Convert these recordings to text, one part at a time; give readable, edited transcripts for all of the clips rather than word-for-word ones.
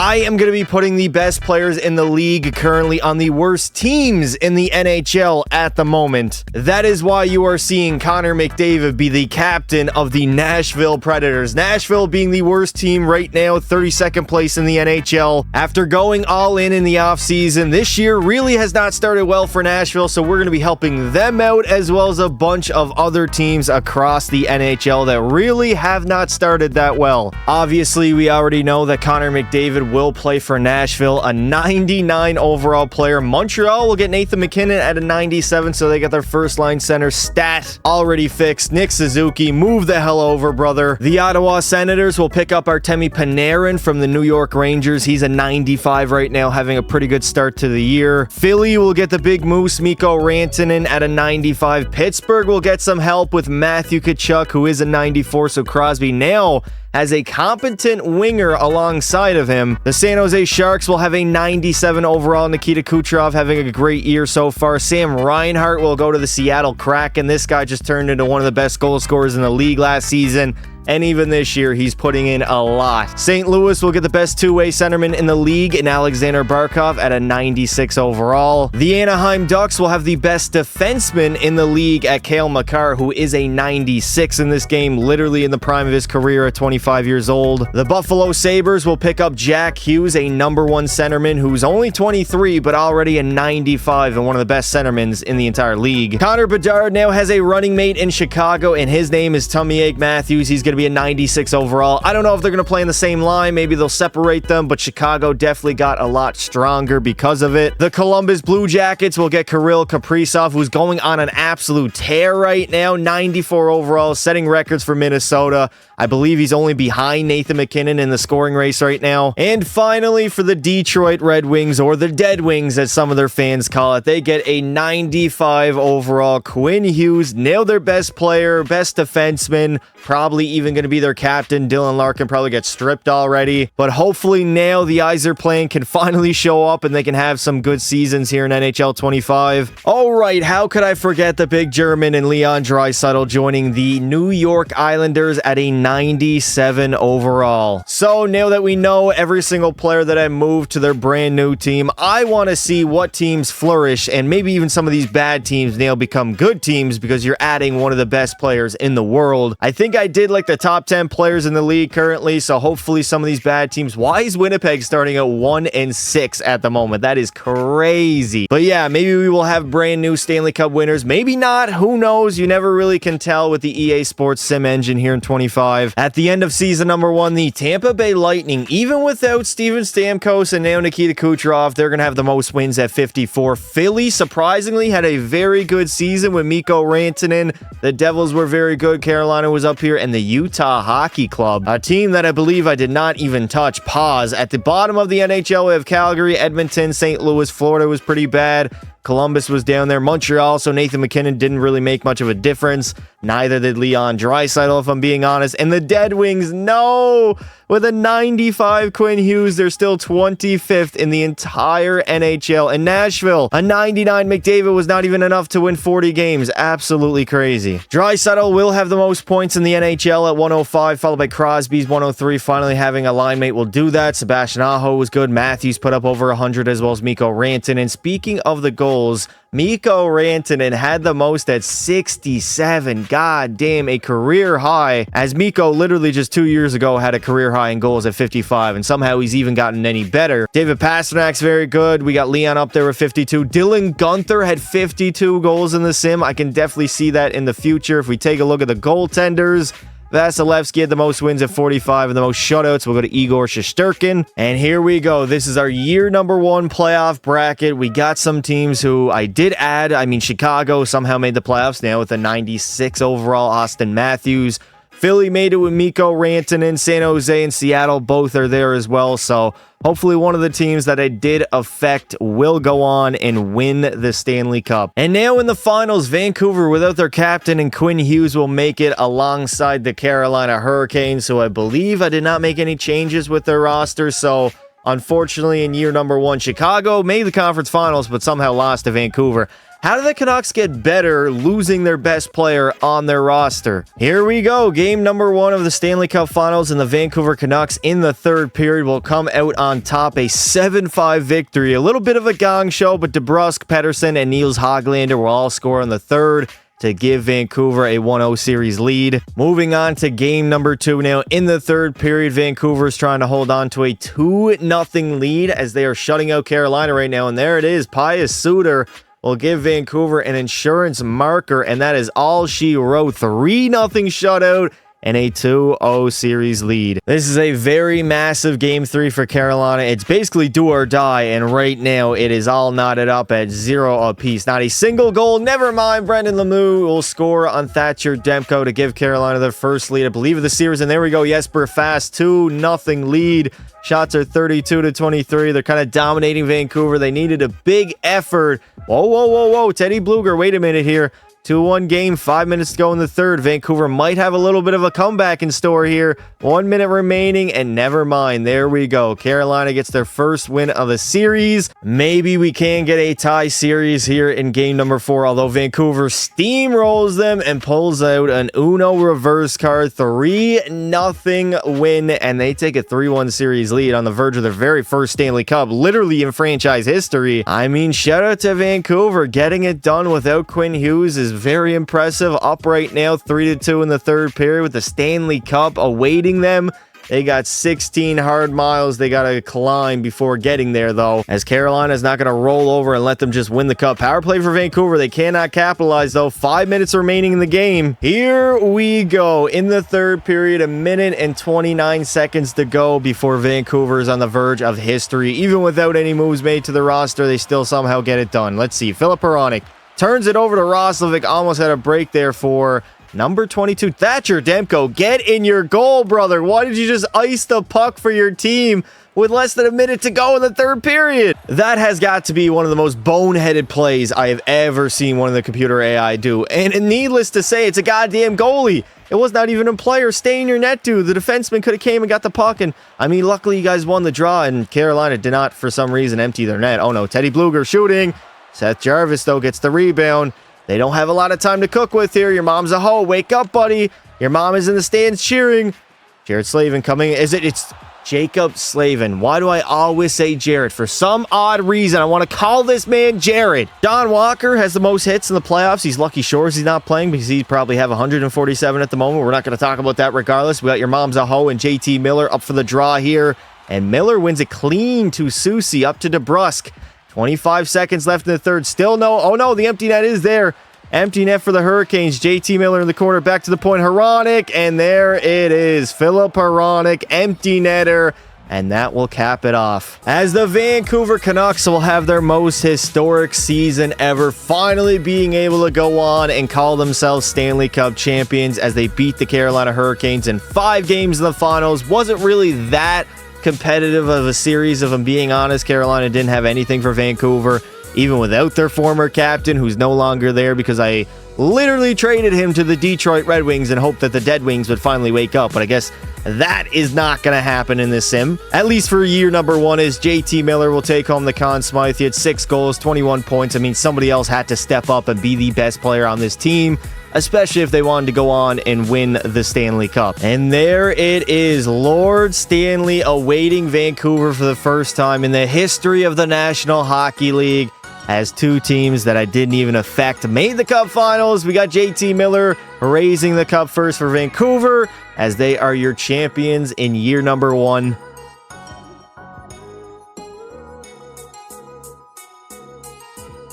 I am going to be putting the best players in the league currently on the worst teams in the NHL at the moment. That is why you are seeing Connor McDavid be the captain of the Nashville Predators. Nashville being the worst team right now, 32nd place in the NHL. After going all in the offseason, this year really has not started well for Nashville, so we're going to be helping them out as well as a bunch of other teams across the NHL that really have not started that well. Obviously, we already know that Connor McDavid will play for Nashville, a 99 overall player. Montreal will get Nathan MacKinnon at a 97, so they got their first line center stat already fixed. Nick Suzuki, move the hell over, brother. The Ottawa Senators will pick up Artemi Panarin from the New York Rangers. He's a 95 right now, having a pretty good start to the year. Philly will get the big moose, Mikko Rantanen, at a 95. Pittsburgh will get some help with Matthew Tkachuk, who is a 94, so Crosby now has a competent winger alongside of him. The San Jose Sharks will have a 97 overall. Nikita Kucherov having a great year so far. Sam Reinhart will go to the Seattle Kraken. This guy just turned into one of the best goal scorers in the league last season. And even this year, he's putting in a lot. St. Louis will get the best two-way centerman in the league in Alexander Barkov at a 96 overall. The Anaheim Ducks will have the best defenseman in the league at Cale Makar, who is a 96 in this game, literally in the prime of his career at 25 years old. The Buffalo Sabres will pick up Jack Hughes, a number one centerman who's only 23, but already a 95 and one of the best centermans in the entire league. Connor Bedard now has a running mate in Chicago, and his name is Tomiak Matthews. He's going to be a 96 overall. I don't know if they're going to play in the same line. Maybe they'll separate them, but Chicago definitely got a lot stronger because of it. The Columbus Blue Jackets will get Kirill Kaprizov, who's going on an absolute tear right now. 94 overall, setting records for Minnesota. I believe he's only behind Nathan MacKinnon in the scoring race right now. And finally, for the Detroit Red Wings, or the Dead Wings as some of their fans call it, they get a 95 overall. Quinn Hughes, nailed their best player, best defenseman, probably even going to be their captain. Dylan Larkin probably gets stripped already, but hopefully now the eyes they're playing can finally show up and they can have some good seasons here in NHL 25. All right, how could I forget the big German and Leon Draisaitl joining the New York Islanders at a 97 overall. So now that we know every single player that I moved to their brand new team, I want to see what teams flourish and maybe even some of these bad teams now become good teams because you're adding one of the best players in the world. I think I did like the top 10 players in the league currently, so hopefully some of these bad teams. Why is Winnipeg starting at 1-6 at the moment? That is crazy. But yeah, maybe we will have brand new Stanley Cup winners. Maybe not. Who knows? You never really can tell with the EA Sports Sim engine here in 25. At the end of season number 1, the Tampa Bay Lightning, even without Steven Stamkos and now Nikita Kucherov, they're going to have the most wins at 54. Philly, surprisingly, had a very good season with Mikko Rantanen. The Devils were very good. Carolina was up here, and the Utah Hockey Club, a team that I believe I did not even touch. Pause. At the bottom of the NHL, we have Calgary, Edmonton, St. Louis. Florida was pretty bad. Columbus was down there. Montreal, so Nathan MacKinnon didn't really make much of a difference. Neither did Leon Draisaitl, if I'm being honest. And the Dead Wings, no! With a 95 Quinn Hughes, they're still 25th in the entire NHL. And Nashville, a 99 McDavid was not even enough to win 40 games. Absolutely crazy. Draisaitl will have the most points in the NHL at 105, followed by Crosby's 103. Finally having a line mate will do that. Sebastian Aho was good. Matthews put up over 100, as well as Mikko Rantanen. And speaking of the goals, Mikko Rantanen had the most at 67. God damn, a career high, as Mikko literally just 2 years ago had a career high in goals at 55, and somehow he's even gotten any better. David Pasternak's very good. We got Leon up there with 52. Dylan Guenther had 52 goals in the sim. I can definitely see that in the future. If we take a look at the goaltenders, Vasilevsky had the most wins at 45 and the most shutouts. We'll go to Igor Shesterkin. And here we go. This is our year number 1 playoff bracket. We got some teams who I did add. I mean, Chicago somehow made the playoffs now with a 96 overall. Austin Matthews. Philly made it with Mikko Rantanen. San Jose and Seattle both are there as well. So hopefully one of the teams that I did affect will go on and win the Stanley Cup. And now in the finals, Vancouver without their captain and Quinn Hughes will make it alongside the Carolina Hurricanes. So I believe I did not make any changes with their roster. So unfortunately, in year number 1, Chicago made the conference finals, but somehow lost to Vancouver. How do the Canucks get better losing their best player on their roster? Here we go. Game number 1 of the Stanley Cup Finals, and the Vancouver Canucks in the third period will come out on top. A 7-5 victory. A little bit of a gong show, but DeBrusk, Pettersson, and Niels Hoglander will all score in the third to give Vancouver a 1-0 series lead. Moving on to game number 2 now. In the third period, Vancouver is trying to hold on to a 2-0 lead as they are shutting out Carolina right now. And there it is. Pius Suter will give Vancouver an insurance marker, and that is all she wrote. 3-0 shutout and a 2-0 series lead. This is a very massive game 3 for Carolina. It's basically do or die, and right now it is all knotted up at 0 apiece. Not a single goal. Never mind. Brendan Lemieux will score on Thatcher Demko to give Carolina their first lead, I believe, of the series. And there we go. Jesper Fast, 2-0 lead. Shots are 32-23. They're kind of dominating Vancouver. They needed a big effort. Whoa. Teddy Bluger, wait a minute here. 2-1 game, 5 minutes to go in the third. Vancouver might have a little bit of a comeback in store here. 1 minute remaining, and never mind. There we go. Carolina gets their first win of the series. Maybe we can get a tie series here in game number 4, although Vancouver steamrolls them and pulls out an Uno reverse card. 3-0 win, and they take a 3-1 series lead on the verge of their very first Stanley Cup, literally in franchise history. I mean, shout out to Vancouver. Getting it done without Quinn Hughes is very impressive. Up right now, 3-2 in the third period with the Stanley Cup awaiting them. They got 16 hard miles they got to climb before getting there, though, as Carolina is not going to roll over and let them just win the cup. Power play for Vancouver. They cannot capitalize, though. 5 minutes remaining in the game. Here we go. In the third period, 1 minute and 29 seconds to go before Vancouver is on the verge of history. Even without any moves made to the roster, they still somehow get it done. Let's see. Filip Hronek turns it over to Roslovic. Almost had a break there for number 22, Thatcher Demko. Get in your goal, brother. Why did you just ice the puck for your team with less than a minute to go in the third period? That has got to be one of the most boneheaded plays I have ever seen one of the computer AI do. And needless to say, it's a goddamn goalie. It was not even a player. Stay in your net, dude. The defenseman could have came and got the puck. And, I mean, luckily you guys won the draw, and Carolina did not, for some reason, empty their net. Oh, no. Teddy Bluger shooting. Seth Jarvis, though, gets the rebound. They don't have a lot of time to cook with here. Your mom's a hoe. Wake up, buddy. Your mom is in the stands cheering. Jared Slavin coming. It's Jacob Slavin. Why do I always say Jared? For some odd reason, I want to call this man Jared. Don Walker has the most hits in the playoffs. He's lucky Shores he's not playing because he probably have 147 at the moment. We're not going to talk about that regardless. We got your mom's a hoe and JT Miller up for the draw here. And Miller wins it clean to Soucy, up to DeBrusk. 25 seconds left in the third. Still no. Oh, no. The empty net is there. Empty net for the Hurricanes. JT Miller in the corner. Back to the point. Hronek. And there it is. Filip Hronek. Empty netter. And that will cap it off. As the Vancouver Canucks will have their most historic season ever, finally being able to go on and call themselves Stanley Cup champions as they beat the Carolina Hurricanes in 5 games in the finals. Wasn't really that competitive of a series, if I'm being honest. Carolina didn't have anything for Vancouver, even without their former captain, who's no longer there because I literally traded him to the Detroit Red Wings and hoped that the Dead Wings would finally wake up. But I guess that is not going to happen in this sim, at least for year number 1. Is JT Miller will take home the Conn Smythe. He had 6 goals, 21 points. I mean, somebody else had to step up and be the best player on this team, especially if they wanted to go on and win the Stanley Cup. And there it is, Lord Stanley awaiting Vancouver for the first time in the history of the National Hockey League, as 2 teams that I didn't even affect made the Cup Finals. We got JT Miller raising the cup first for Vancouver, as they are your champions in year number 1.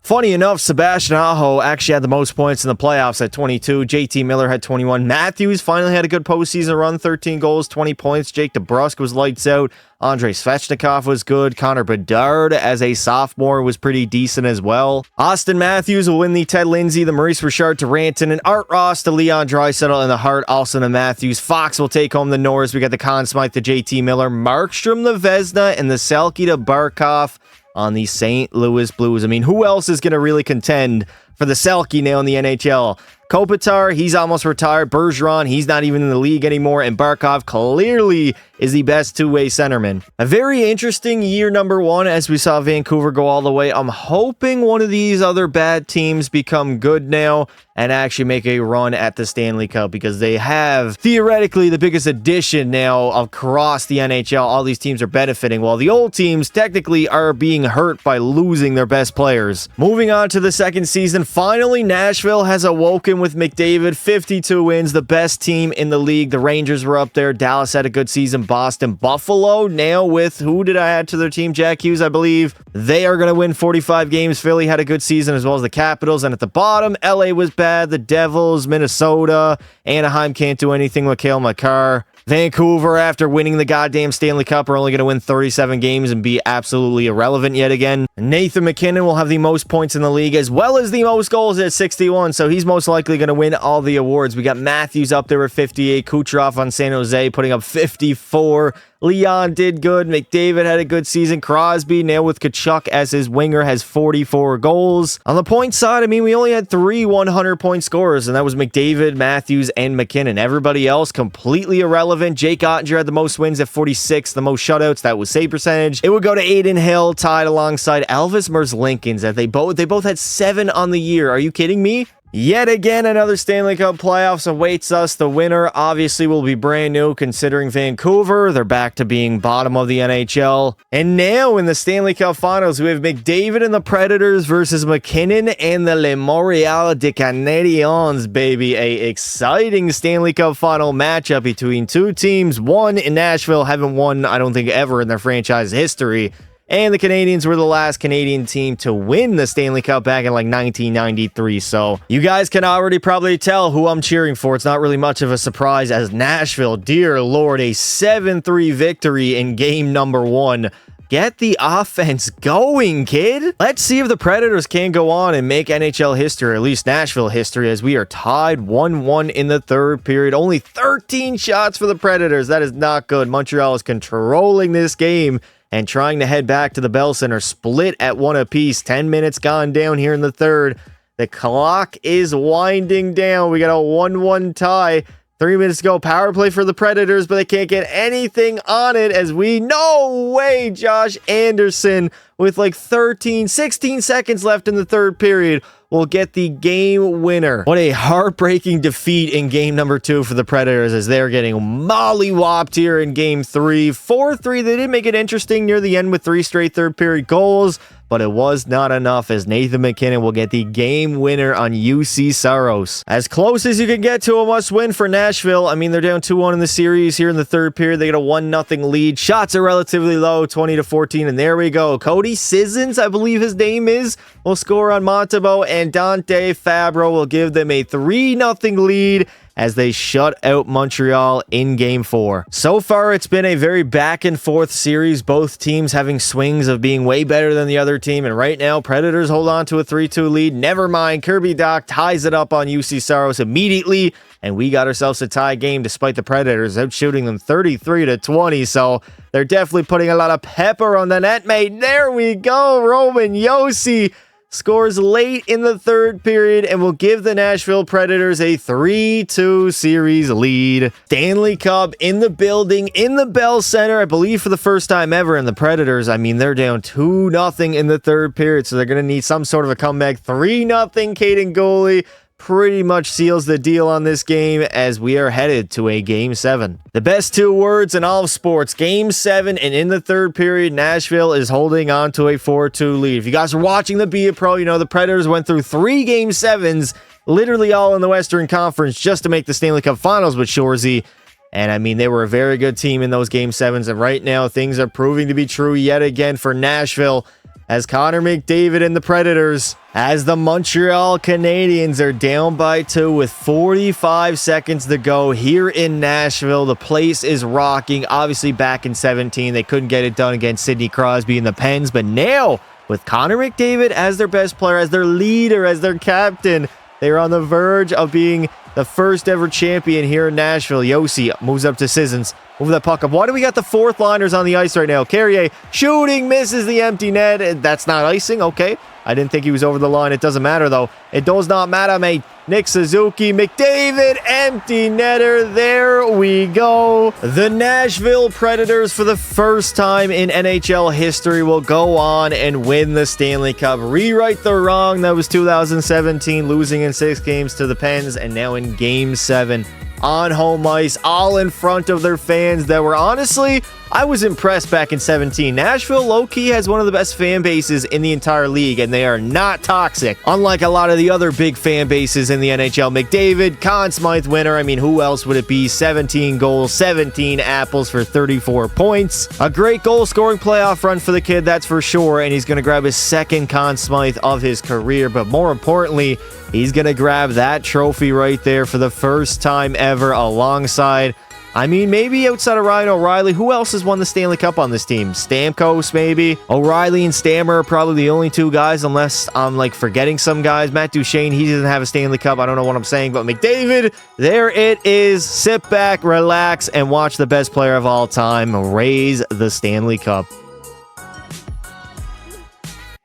Funny enough, Sebastian Aho actually had the most points in the playoffs at 22. JT Miller had 21. Matthews finally had a good postseason run, 13 goals, 20 points. Jake DeBrusk was lights out. Andrei Svechnikov was good. Connor Bedard, as a sophomore, was pretty decent as well. Austin Matthews will win the Ted Lindsay, the Maurice Richard to Ranton, and Art Ross to Leon Draisaitl, and the Hart also to Matthews. Fox will take home the Norris. We got the Conn Smythe to JT Miller. Markstrom the Vezina, and the Selke to Barkov on the St. Louis Blues. I mean, who else is going to really contend for the Selke now in the NHL? Kopitar, he's almost retired. Bergeron, he's not even in the league anymore. And Barkov clearly is the best two-way centerman. A very interesting year number one as we saw Vancouver go all the way. I'm hoping one of these other bad teams become good now and actually make a run at the Stanley Cup, because they have theoretically the biggest addition now across the NHL. All these teams are benefiting, while the old teams technically are being hurt by losing their best players. Moving on to the second season, finally Nashville has awoken with McDavid. 52 wins, the best team in the league. The Rangers were up there. Dallas had a good season. Boston, Buffalo now with, who did I add to their team? Jack Hughes, I believe. They are going to win 45 games. Philly had a good season, as well as the Capitals. And at the bottom, LA was bad. The Devils, Minnesota, Anaheim can't do anything with Cale Makar. Vancouver, after winning the goddamn Stanley Cup, are only going to win 37 games and be absolutely irrelevant yet again. Nathan MacKinnon will have the most points in the league, as well as the most goals at 61, so he's most likely going to win all the awards. We got Matthews up there at 58, Kucherov on San Jose putting up 54. Leon did good. McDavid had a good season. Crosby, now with Tkachuk as his winger, has 44 goals. On the point side, I mean, we only had 3 100-point scorers, and that was McDavid, Matthews, and McKinnon. Everybody else completely irrelevant. Jake Ottinger had the most wins at 46, the most shutouts. That was save percentage. It would go to Adin Hill, tied alongside Elvis Merzlikins. They both had 7 on the year. Are you kidding me? Yet again, another Stanley Cup playoffs awaits us. The winner obviously will be brand new, considering Vancouver. They're back to being bottom of the NHL. And now in the Stanley Cup Finals, we have McDavid and the Predators versus McKinnon and the Le Montréal des Canadiens, baby. A exciting Stanley Cup Final matchup between two teams. One in Nashville, haven't won, I don't think, ever in their franchise history. And the Canadiens were the last Canadian team to win the Stanley Cup back in like 1993. So you guys can already probably tell who I'm cheering for. It's not really much of a surprise, as Nashville, dear Lord, a 7-3 victory in game number 1. Get the offense going, kid. Let's see if the Predators can go on and make NHL history, or at least Nashville history, as we are tied 1-1 in the third period. Only 13 shots for the Predators. That is not good. Montreal is controlling this game and trying to head back to the Bell Center, split at 1 apiece. 10 minutes gone down here in the third. The clock is winding down. We got a 1-1 tie. 3 minutes to go. Power play for the Predators, but they can't get anything on it, as no way, Josh Anderson, with like 16 seconds left in the third period, will get the game winner. What a heartbreaking defeat in game number 2 for the Predators, as they're getting mollywopped here in game 3. 4-3, they did make it interesting near the end with 3 straight third period goals, but it was not enough, as Nathan MacKinnon will get the game winner on UC Saros. As close as you can get to a must-win for Nashville. I mean, they're down 2-1 in the series here in the third period. They get a 1-0 lead. Shots are relatively low, 20-14, and there we go. Cody Sissons, I believe his name is, will score on Montembeault, and Dante Fabro will give them a 3-0 lead as they shut out Montreal in Game 4. So far, it's been a very back-and-forth series, both teams having swings of being way better than the other team, and right now, Predators hold on to a 3-2 lead. Never mind, Kirby Dach ties it up on UC Saros immediately, and we got ourselves a tie game despite the Predators out shooting them 33-20, so they're definitely putting a lot of pepper on the net, mate. There we go, Roman Josi scores late in the third period and will give the Nashville Predators a 3-2 series lead. Stanley Cup in the building, in the Bell Center, I believe for the first time ever. And the Predators, I mean, they're down 2-0 in the third period, so they're going to need some sort of a comeback. 3-0, Caden Gooley pretty much seals the deal on this game, as we are headed to a Game 7. The best 2 words in all of sports, Game 7, and in the third period, Nashville is holding on to a 4-2 lead. If you guys are watching the Be A Pro, you know the Predators went through 3 Game 7s, literally all in the Western Conference, just to make the Stanley Cup Finals with Shoresy. And I mean, they were a very good team in those Game 7s, and right now, things are proving to be true yet again for Nashville, as Connor McDavid and the Predators, as the Montreal Canadiens are down by 2 with 45 seconds to go here in Nashville. The place is rocking. Obviously, back in 17, they couldn't get it done against Sidney Crosby and the Pens, but now, with Connor McDavid as their best player, as their leader, as their captain, they are on the verge of being the first ever champion here in Nashville. Yossi moves up to Sissons. Move that puck up. Why do we got the fourth liners on the ice right now? Carrier shooting, misses the empty net. That's not icing. Okay. I didn't think he was over the line. It doesn't matter, though. It does not matter, mate. Nick Suzuki, McDavid, empty netter. There we go. The Nashville Predators, for the first time in NHL history, will go on and win the Stanley Cup. Rewrite the wrong. That was 2017, losing in 6 games to the Pens, and now in Game 7 on home ice, all in front of their fans that were, honestly, I was impressed back in 17. Nashville, low-key, has one of the best fan bases in the entire league, and they are not toxic, unlike a lot of the other big fan bases in the NHL. McDavid, Conn Smythe winner. I mean, who else would it be? 17 goals, 17 apples for 34 points. A great goal-scoring playoff run for the kid, that's for sure, and he's going to grab his second Conn Smythe of his career, but more importantly, he's going to grab that trophy right there for the first time ever alongside, I mean, maybe outside of Ryan O'Reilly, who else has won the Stanley Cup on this team? Stamkos, maybe? O'Reilly and Stammer are probably the only 2 guys, unless I'm, like, forgetting some guys. Matt Duchene, he doesn't have a Stanley Cup. I don't know what I'm saying, but McDavid, there it is. Sit back, relax, and watch the best player of all time raise the Stanley Cup.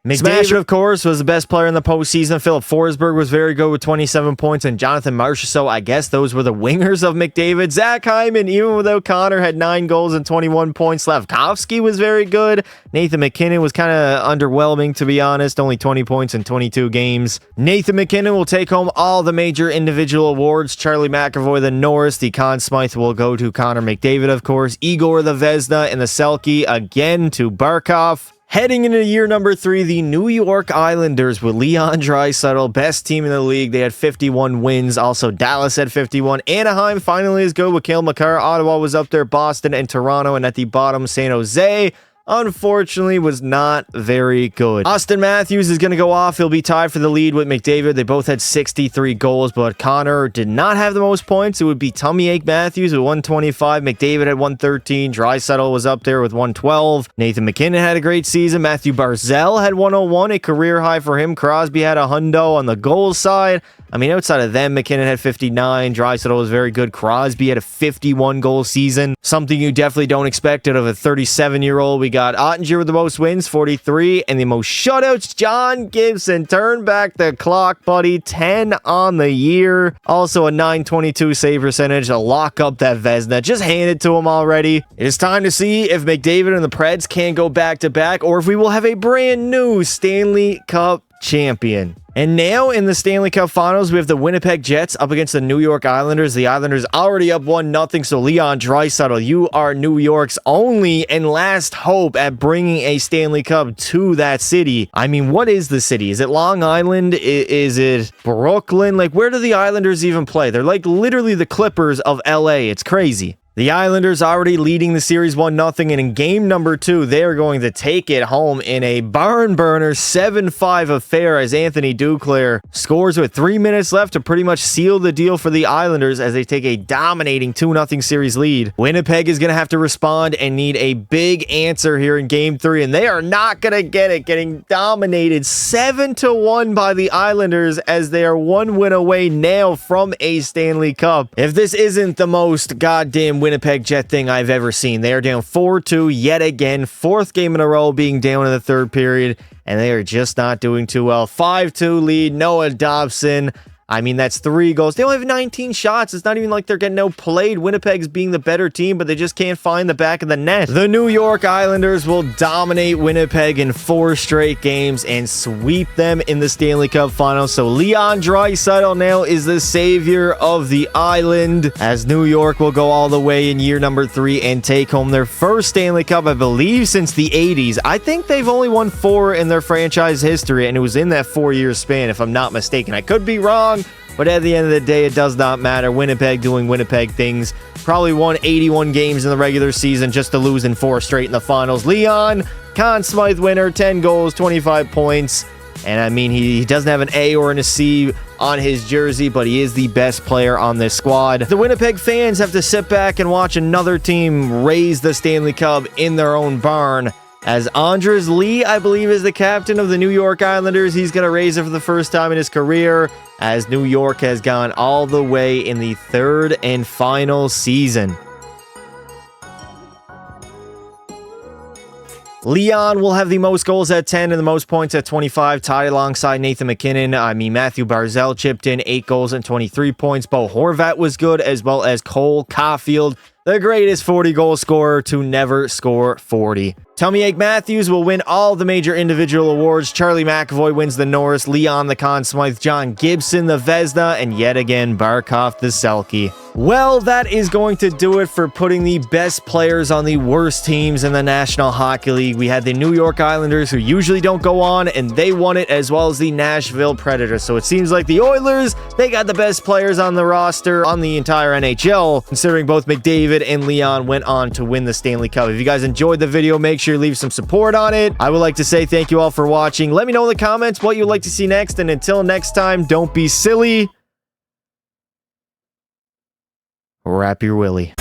Smasher, of course, was the best player in the postseason. Philip Forsberg was very good with 27 points, and Jonathan Marchessault, I guess those were the wingers of McDavid. Zach Hyman, even without Connor, had 9 goals and 21 points. Slavkovsky was very good. Nathan MacKinnon was kind of underwhelming, to be honest. Only 20 points in 22 games. Nathan MacKinnon will take home all the major individual awards. Charlie McAvoy, the Norris. The Conn Smythe will go to Connor McDavid, of course. Igor the Vezina and the Selke again to Barkov. Heading into year number 3, the New York Islanders with Leon Draisaitl, best team in the league. They had 51 wins. Also, Dallas had 51. Anaheim finally is good with Cale Makar. Ottawa was up there, Boston and Toronto, and at the bottom, San Jose, unfortunately, was not very good. Austin Matthews is going to go off. He'll be tied for the lead with McDavid. They both had 63 goals, but Connor did not have the most points. It would be Tummy Ache Matthews with 125. McDavid had 113. Draisaitl was up there with 112. Nathan MacKinnon had a great season. Matthew Barzal had 101, a career high for him. Crosby had a hundo on the goals side. I mean, outside of them, MacKinnon had 59. Draisaitl was very good. Crosby had a 51-goal season. Something you definitely don't expect out of a 37-year-old. We got Ottinger with the most wins, 43, and the most shutouts, John Gibson. Turn back the clock, buddy. 10 on the year. Also a .922 save percentage to lock up that Vezina. Just hand it to him already. It is time to see if McDavid and the Preds can go back-to-back, or if we will have a brand new Stanley Cup champion. And now in the Stanley Cup Finals, we have the Winnipeg Jets up against the New York Islanders. The Islanders already up 1-0, so Leon Draisaitl, you are New York's only and last hope at bringing a Stanley Cup to that city. I mean, what is the city? Is it Long Island? Is it Brooklyn? Like, where do the Islanders even play? They're like literally the Clippers of LA. It's crazy. The Islanders already leading the series 1-0, and in game number 2, they are going to take it home in a barn burner 7-5 affair as Anthony Duclair scores with 3 minutes left to pretty much seal the deal for the Islanders as they take a dominating 2-0 series lead. Winnipeg is going to have to respond and need a big answer here in game 3, and they are not going to get it, getting dominated 7-1 by the Islanders as they are 1 win away now from a Stanley Cup. If this isn't the most goddamn Winnipeg Jet thing I've ever seen. They are down 4-2 yet again. 4th game in a row being down in the 3rd period, and they are just not doing too well. 5-2 lead, Noah Dobson. I mean, that's 3 goals. They only have 19 shots. It's not even like they're getting outplayed. Winnipeg's being the better team, but they just can't find the back of the net. The New York Islanders will dominate Winnipeg in 4 straight games and sweep them in the Stanley Cup Finals. So Leon Draisaitl now is the savior of the island, as New York will go all the way in year number 3 and take home their first Stanley Cup, I believe, since the 80s. I think they've only won 4 in their franchise history, and it was in that 4-year span, if I'm not mistaken. I could be wrong, but at the end of the day, it does not matter. Winnipeg doing Winnipeg things. Probably won 81 games in the regular season just to lose in 4 straight in the finals. Leon, Conn Smythe winner, 10 goals, 25 points. And I mean, he doesn't have an A or a C on his jersey, but he is the best player on this squad. The Winnipeg fans have to sit back and watch another team raise the Stanley Cup in their own barn As Andres Lee, I believe, is the captain of the New York Islanders. He's going to raise it for the first time in his career, as New York has gone all the way in the third and final season. Leon will have the most goals at 10 and the most points at 25, tied alongside Nathan MacKinnon. Matthew Barzal chipped in 8 goals and 23 points. Bo Horvat was good, as well as Cole Caulfield, the greatest 40-goal scorer to never score 40. Tomiak Matthews will win all the major individual awards. Charlie McAvoy wins the Norris, Leon the Conn Smythe, John Gibson the Vezina, and yet again Barkov the Selke. Well, that is going to do it for putting the best players on the worst teams in the National Hockey League. We had the New York Islanders, who usually don't go on, and they won it, as well as the Nashville Predators. So it seems like the Oilers, they got the best players on the roster on the entire NHL, considering both McDavid and Leon went on to win the Stanley Cup. If you guys enjoyed the video, make sure you leave some support on it. I would like to say thank you all for watching. Let me know in the comments what you'd like to see next, and until next time, don't be silly. Wrap your willy.